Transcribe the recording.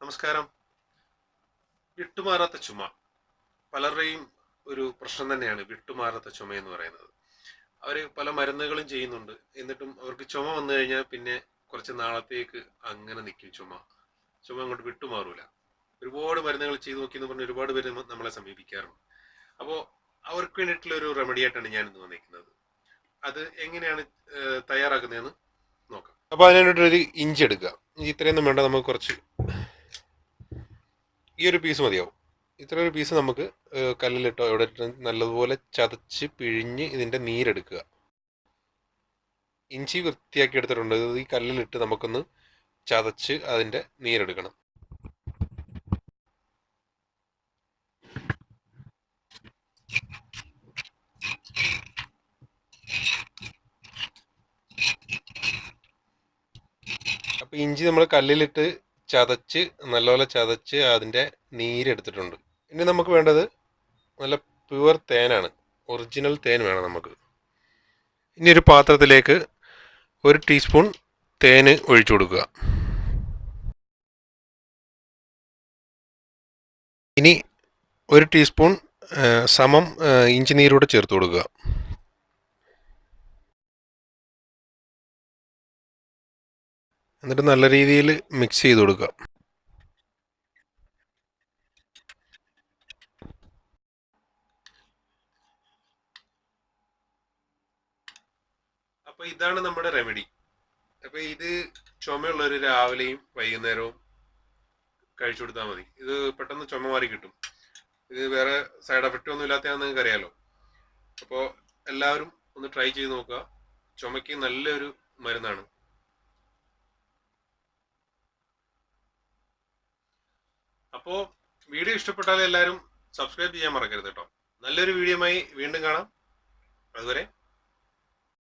നമസ്കാരം. വിട്ടുമാറാത്ത ചുമ പലരുടെയും ഒരു പ്രശ്നം തന്നെയാണ്. വിട്ടുമാറാത്ത ചുമ എന്ന് പറയുന്നത്. അവർ പല മരുന്നുകളും ചെയ്യുന്നുണ്ട്, എന്നിട്ടും അവർക്ക് ചുമ വന്നു കഴിഞ്ഞാൽ പിന്നെ കുറച്ച് നാളത്തേക്ക് അങ്ങനെ നിൽക്കും. ചുമ അങ്ങോട്ട് വിട്ടുമാറൂല. ഒരുപാട് മരുന്നുകൾ ചെയ്തു നോക്കിയെന്ന് പറഞ്ഞ് ഒരുപാട് പേര് നമ്മളെ സമീപിക്കാറുണ്ട്. അപ്പോൾ അവർക്ക് വേണ്ടിയിട്ടുള്ള ഒരു റെമഡി ആയിട്ടാണ് ഞാൻ ഇന്ന് വന്നിരിക്കുന്നത്. അത് എങ്ങനെയാണ് തയ്യാറാക്കുന്നതെന്ന് നോക്കാം. അപ്പോൾ അതിനായിട്ടൊരു ഇഞ്ചി എടുക്കുക. ഇത്രയൊന്നും വേണ്ട, നമുക്ക് കുറച്ച് ഈ ഒരു പീസ് മതിയാവും. ഇത്ര ഒരു പീസ് നമുക്ക് കല്ലിലിട്ടോ എവിടെ ഇട്ട് നല്ലതുപോലെ ചതച്ച് പിഴിഞ്ഞ് ഇതിൻ്റെ നീരെടുക്കുക. ഇഞ്ചി വൃത്തിയാക്കി എടുത്തിട്ടുണ്ട്. ഇത് ഈ കല്ലിലിട്ട് നമുക്കൊന്ന് ചതച്ച് അതിൻ്റെ നീരെടുക്കണം. അപ്പോൾ ഇഞ്ചി നമ്മൾ കല്ലിലിട്ട് ചതച്ച് നല്ലപോലെ ചതച്ച് അതിൻ്റെ നീരെടുത്തിട്ടുണ്ട്. ഇനി നമുക്ക് വേണ്ടത് നല്ല പ്യുവർ തേനാണ്. ഒറിജിനൽ തേൻ വേണം നമുക്ക്. ഇനി ഒരു പാത്രത്തിലേക്ക് 1 ടീസ്പൂൺ തേന് ഒഴിച്ചു കൊടുക്കുക. ഇനി 1 ടീസ്പൂൺ സമം ഇഞ്ചി നീരൂടെ ചേർത്ത് കൊടുക്കുക. എന്നിട്ട് നല്ല രീതിയിൽ മിക്സ് ചെയ്ത് കൊടുക്കുക. അപ്പോൾ ഇതാണ് നമ്മുടെ റെമഡി. അപ്പോൾ ഇത് ചുമയുള്ളവർ രാവിലെയും വൈകുന്നേരവും കഴിച്ചു കൊടുത്താൽ മതി. ഇത് പെട്ടെന്ന് ചുമ മാറി കിട്ടും. ഇത് വേറെ സൈഡ് എഫക്റ്റ് ഒന്നും ഇല്ലാത്തതാണെന്ന് നിങ്ങൾക്ക് അറിയാലോ. അപ്പോൾ എല്ലാവരും ഒന്ന് ട്രൈ ചെയ്ത് നോക്കുക. ചുമയ്ക്ക് നല്ലൊരു മരുന്നാണ്. അപ്പോൾ വീഡിയോ ഇഷ്ടപ്പെട്ടാൽ എല്ലാവരും സബ്സ്ക്രൈബ് ചെയ്യാൻ മറക്കരുത് കേട്ടോ. നല്ലൊരു വീഡിയോയുമായി വീണ്ടും കാണാം. അതുവരെ